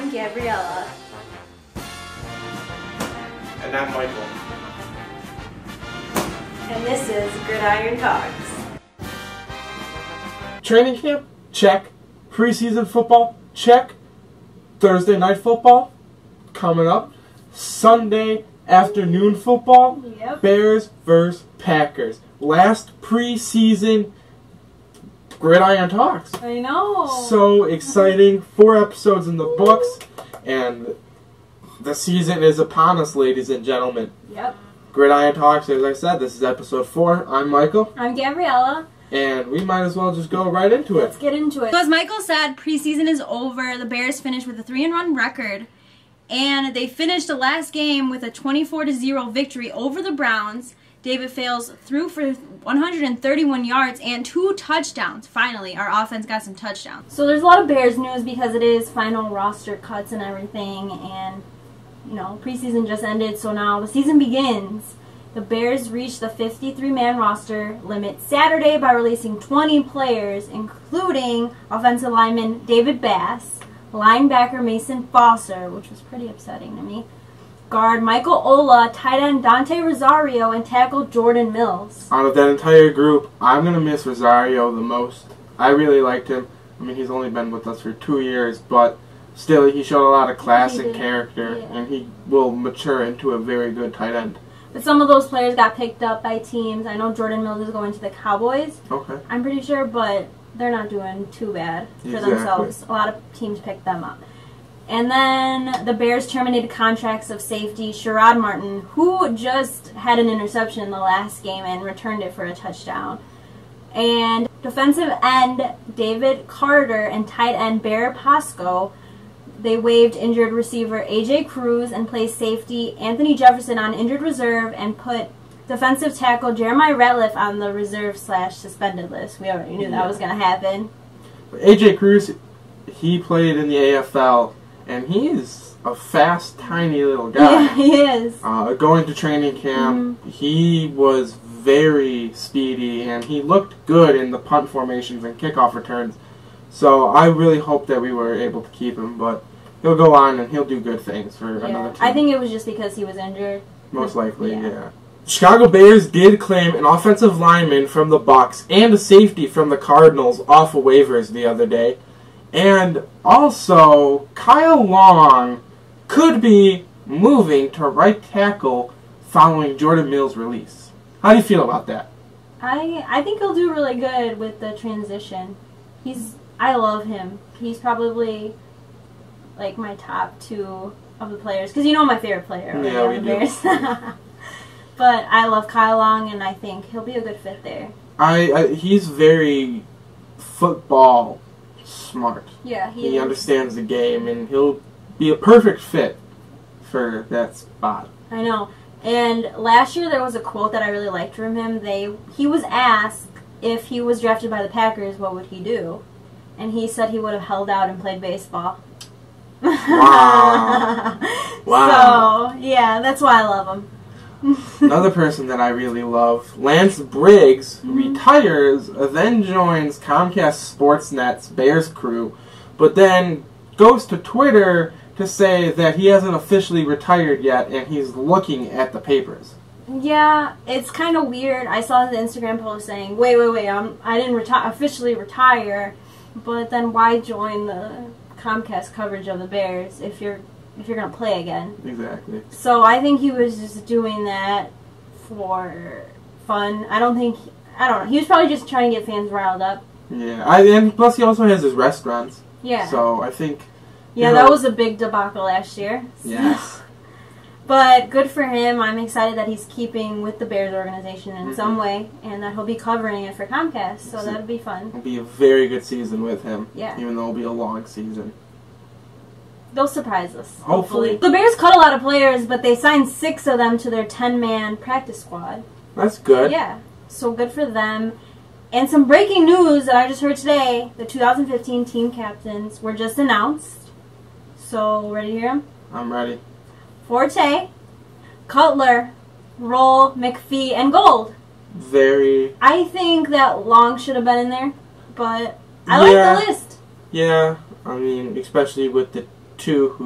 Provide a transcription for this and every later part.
I'm Gabriella. And I'm Michael. And this is Gridiron Talks. Training camp? Check. Preseason football? Check. Thursday night football? Coming up. Sunday afternoon football? Yep. Bears vs. Packers. Last preseason Gridiron Talks. I know. So exciting. 4 episodes in the books. And the season is upon us, ladies and gentlemen. Yep. Gridiron Talks, as I said, this is episode 4. I'm Michael. I'm Gabriella. And we might as well just go right into it. Let's get into it. So as Michael said, preseason is over. The Bears finished with a 3-1 record. And they finished the last game with a 24-0 victory over the Browns. David Fales threw for 131 yards and 2 touchdowns. Finally, our offense got some touchdowns. So there's a lot of Bears news because it is final roster cuts and everything. And, you know, preseason just ended, so now the season begins. The Bears reached the 53-man roster limit Saturday by releasing 20 players, including offensive lineman David Bass, linebacker Mason Foster, which was pretty upsetting to me, guard Michael Ola, tight end Dante Rosario, and tackle Jordan Mills. Out of that entire group, I'm going to miss Rosario the most. I really liked him. I mean, he's only been with us for 2 years, but still, he showed a lot of class and character, and he will mature into a very good tight end. But some of those players got picked up by teams. I know Jordan Mills is going to the Cowboys. Okay. I'm pretty sure, but they're not doing too bad for themselves. A lot of teams picked them up. And then the Bears terminated contracts of safety Sherrod Martin, who just had an interception in the last game and returned it for a touchdown. And defensive end David Carter and tight end Bear Pasco, they waived injured receiver A.J. Cruz and placed safety Anthony Jefferson on injured reserve and put defensive tackle Jeremiah Ratliff on the reserve/suspended list. We already knew that was going to happen. A.J. Cruz, he played in the AFL, and he is a fast, tiny little guy. Yeah, he is. Going to training camp, he was very speedy, and he looked good in the punt formations and kickoff returns. So I really hope that we were able to keep him, but he'll go on and he'll do good things for another team. I think it was just because he was injured. Most likely, yeah. Chicago Bears did claim an offensive lineman from the Bucs and a safety from the Cardinals off of waivers the other day. And also, Kyle Long could be moving to right tackle following Jordan Mills' release. How do you feel about that? I think he'll do really good with the transition. I love him. He's probably like my top 2 of the players. Because you know my favorite player. Right? Yeah, we do. Bears. But I love Kyle Long, and I think he'll be a good fit there. He's very football smart. Yeah, he understands the game, and he'll be a perfect fit for that spot. I know. And last year there was a quote that I really liked from him. He was asked if he was drafted by the Packers, what would he do? And he said he would have held out and played baseball. Wow. So, yeah, that's why I love him. Another person that I really love, Lance Briggs, retires, then joins Comcast Sportsnet's Bears crew, but then goes to Twitter to say that he hasn't officially retired yet and he's looking at the papers. Yeah, it's kind of weird. I saw the Instagram post saying, wait, I didn't officially retire, but then why join the Comcast coverage of the Bears if you're going to play again? Exactly. So I think he was just doing that for fun. I don't know. He was probably just trying to get fans riled up. Yeah, and plus he also has his restaurants. Yeah. So I think... Yeah, that was a big debacle last year. Yes. But good for him. I'm excited that he's keeping with the Bears organization in some way, and that he'll be covering it for Comcast, so that'll be fun. It'll be a very good season with him, yeah. Even though it'll be a long season. They'll surprise us. Hopefully. The Bears cut a lot of players, but they signed 6 of them to their 10-man practice squad. That's good. Yeah, so good for them. And some breaking news that I just heard today, the 2015 team captains were just announced. So, ready to hear them? I'm ready. Forte, Cutler, Roll, McPhee, and Gold. I think that Long should have been in there, but I like the list. Yeah, I mean, especially with the 2 who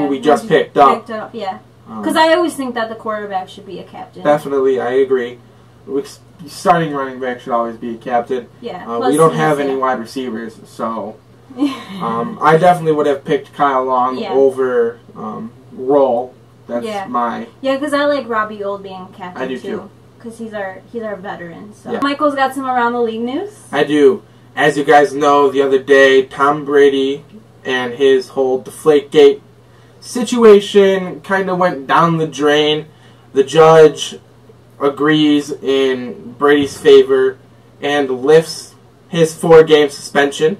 we just picked up. Yeah. Because I always think that the quarterback should be a captain. Definitely, I agree. Starting running back should always be a captain. Yeah. We don't have any wide receivers, so I definitely would have picked Kyle Long over Roll. That's my... Yeah, because I like Robbie Old being captain, I do too. Because he's our veteran. So Michael's got some around the league news. I do. As you guys know, the other day, Tom Brady and his whole Deflategate situation kind of went down the drain. The judge agrees in Brady's favor and lifts his 4-game suspension.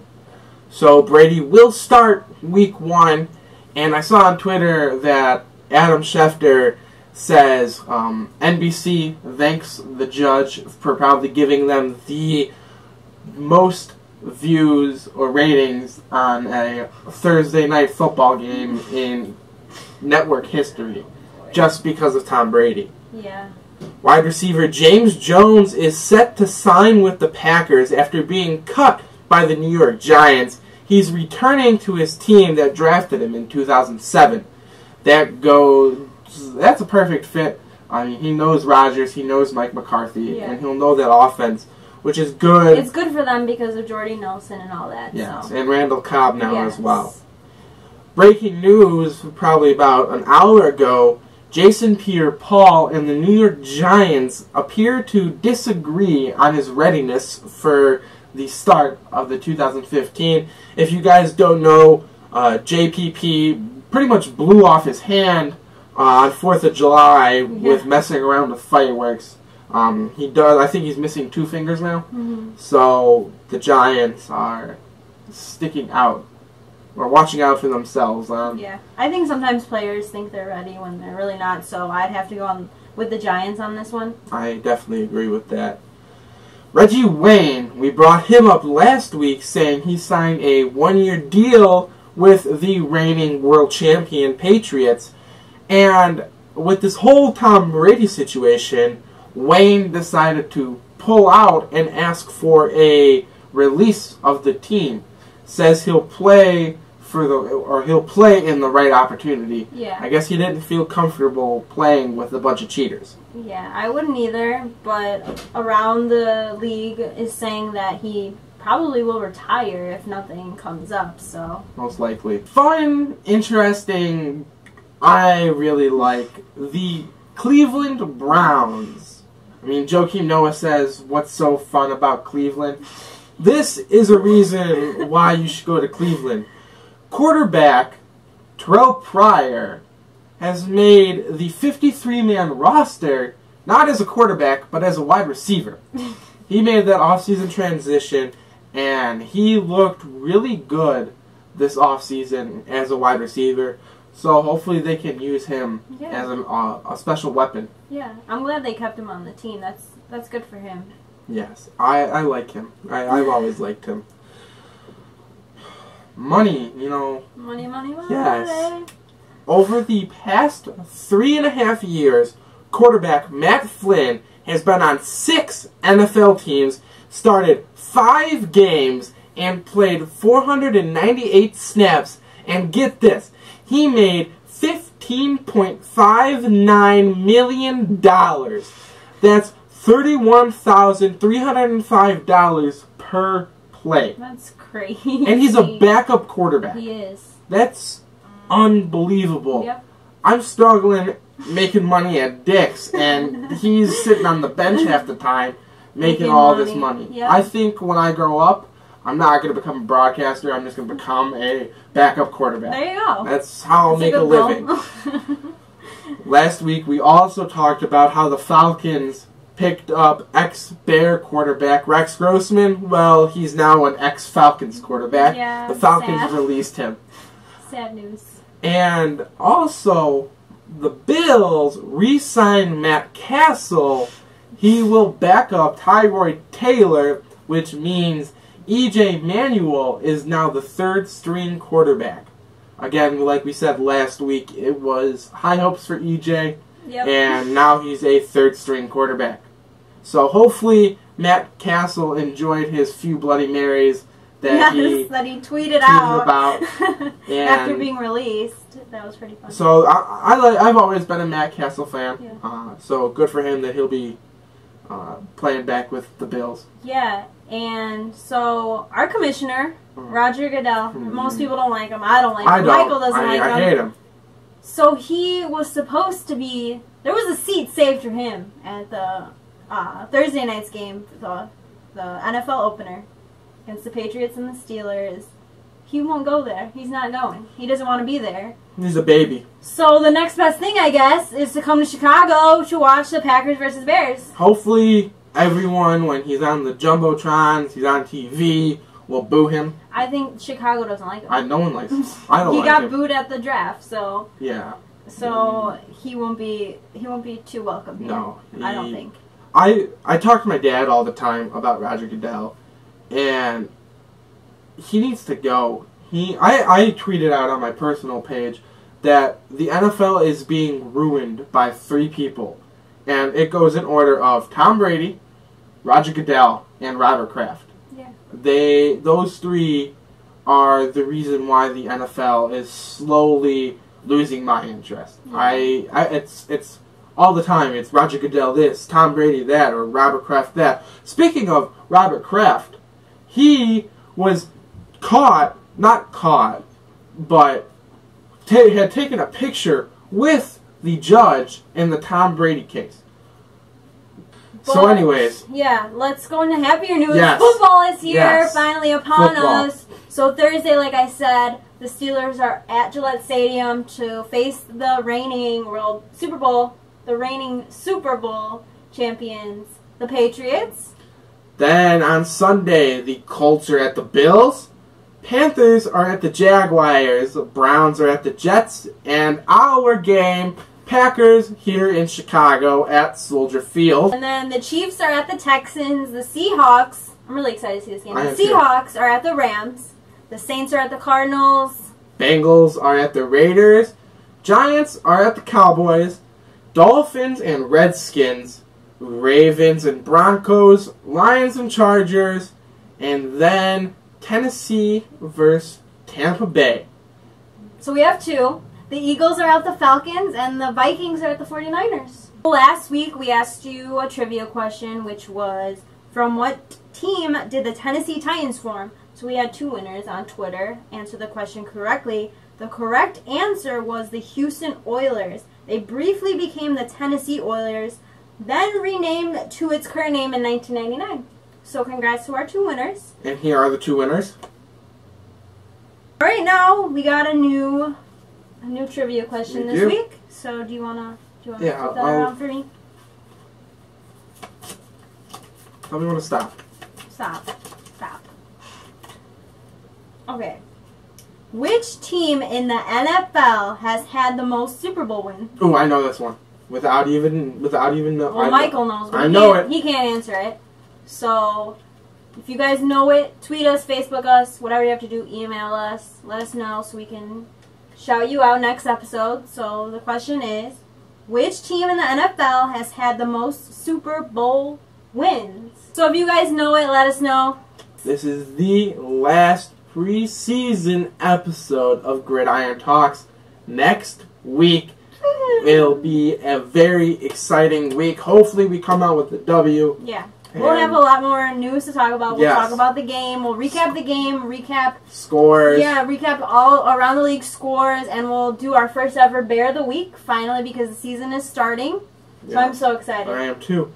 So Brady will start week 1. And I saw on Twitter that Adam Schefter says NBC thanks the judge for probably giving them the most views or ratings on a Thursday night football game in network history just because of Tom Brady. Yeah. Wide receiver James Jones is set to sign with the Packers after being cut by the New York Giants. He's returning to his team that drafted him in 2007. That's a perfect fit. I mean, he knows Rodgers, he knows Mike McCarthy, and he'll know that offense, which is good. It's good for them because of Jordy Nelson and all that. Yes, so. And Randall Cobb now as well. Breaking news, probably about an hour ago, Jason Pierre-Paul and the New York Giants appear to disagree on his readiness for the start of the 2015. If you guys don't know, JPP pretty much blew off his hand on 4th of July with messing around with fireworks. He does. I think he's missing 2 fingers now. So the Giants are sticking out or watching out for themselves. I think sometimes players think they're ready when they're really not. So I'd have to go on with the Giants on this one. I definitely agree with that. Reggie Wayne, we brought him up last week saying he signed a 1-year deal with the reigning world champion Patriots. And with this whole Tom Brady situation, Wayne decided to pull out and ask for a release of the team. Says he'll play he'll play in the right opportunity. Yeah. I guess he didn't feel comfortable playing with a bunch of cheaters. Yeah, I wouldn't either, but around the league is saying that he probably will retire if nothing comes up, so. Most likely. Fun, interesting, I really like the Cleveland Browns. I mean, Joakim Noah says, what's so fun about Cleveland? This is a reason why you should go to Cleveland. Quarterback Terrell Pryor has made the 53-man roster, not as a quarterback, but as a wide receiver. He made that offseason transition, and he looked really good this offseason as a wide receiver. So hopefully they can use him as a special weapon. Yeah, I'm glad they kept him on the team. That's good for him. Yes, I like him. I've always liked him. Money, you know. Money. Yes. Over the past 3.5 years, quarterback Matt Flynn has been on 6 NFL teams, started 5 games, and played 498 snaps. And get this, he made $15.59 million. That's $31,305 per play. That's crazy. And he's a backup quarterback. He is. That's unbelievable. Yep. I'm struggling making money at Dick's, and he's sitting on the bench half the time making all this money. Yep. I think when I grow up, I'm not going to become a broadcaster. I'm just going to become a backup quarterback. There you go. That's how I'll make a living. Last week, we also talked about how the Falcons picked up ex-Bear quarterback Rex Grossman. Well, he's now an ex-Falcons quarterback. Yeah, the Falcons released him. Sad news. And also, the Bills re-signed Matt Castle. He will back up Tyrod Taylor, which means E.J. Manuel is now the 3rd-string quarterback. Again, like we said last week, it was high hopes for E.J., and now he's a 3rd-string quarterback. So hopefully Matt Castle enjoyed his few Bloody Marys that that he tweeted out about after being released. That was pretty fun. So I've always been a Matt Castle fan. Yeah. So good for him that he'll be playing back with the Bills. Yeah, and so our commissioner, Roger Goodell, most people don't like him. I don't like him. Michael doesn't like him. I hate him. So he was supposed to be... There was a seat saved for him at the Thursday night's game, the NFL opener against the Patriots and the Steelers. He won't go there. He's not going. He doesn't want to be there. He's a baby. So the next best thing, I guess, is to come to Chicago to watch the Packers versus Bears. Hopefully everyone, when he's on the Jumbotrons, he's on TV, will boo him. I think Chicago doesn't like him. No one likes him. I don't like him. He got booed at the draft, so... Yeah. So he won't be too welcome here. No. I don't think. I talk to my dad all the time about Roger Goodell, and he needs to go. I tweeted out on my personal page that the NFL is being ruined by 3 people, and it goes in order of Tom Brady, Roger Goodell, and Robert Kraft. Yeah. Those 3 are the reason why the NFL is slowly losing my interest. Yeah. It's all the time. It's Roger Goodell this, Tom Brady that, or Robert Kraft that. Speaking of Robert Kraft, he was not caught, but had taken a picture with the judge in the Tom Brady case. But, so anyways. Yeah, let's go into happier news. Yes. Football is here, Yes. finally upon Football. us. So Thursday, like I said, the Steelers are at Gillette Stadium to face the reigning Super Bowl champions, the Patriots. Then on Sunday, the Colts are at the Bills, Panthers are at the Jaguars, Browns are at the Jets, and our game, Packers here in Chicago at Soldier Field. And then the Chiefs are at the Texans, the Seahawks, I'm really excited to see this game. The too. Seahawks are at the Rams, the Saints are at the Cardinals, Bengals are at the Raiders, Giants are at the Cowboys, Dolphins and Redskins, Ravens and Broncos, Lions and Chargers, and then Tennessee versus Tampa Bay. So we have 2. The Eagles are at the Falcons, and the Vikings are at the 49ers. Last week, we asked you a trivia question, which was, from what team did the Tennessee Titans form? So we had 2 winners on Twitter answer the question correctly. The correct answer was the Houston Oilers. They briefly became the Tennessee Oilers, then renamed to its current name in 1999. So congrats to our 2 winners. And here are the 2 winners. Right now, we got a new trivia question this week. So do you wanna flip that around for me? Tell me when to stop. Stop. Okay. Which team in the NFL has had the most Super Bowl wins? Oh, I know this one. Without even know. Well, Michael knows. I know it. He can't answer it. So, if you guys know it, tweet us, Facebook us, whatever you have to do, email us, let us know so we can shout you out next episode. So the question is, which team in the NFL has had the most Super Bowl wins? So if you guys know it, let us know. This is the last preseason episode of Gridiron Talks. Next week, it'll be a very exciting week. Hopefully we come out with the W. Yeah. We'll have a lot more news to talk about. We'll talk about the game. We'll recap the game, recap scores. Yeah, recap all around the league scores, and we'll do our first ever Bear of the Week, finally, because the season is starting. So I'm so excited. I am too.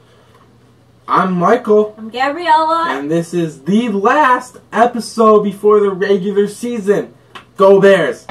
I'm Michael. I'm Gabriella. And this is the last episode before the regular season. Go Bears!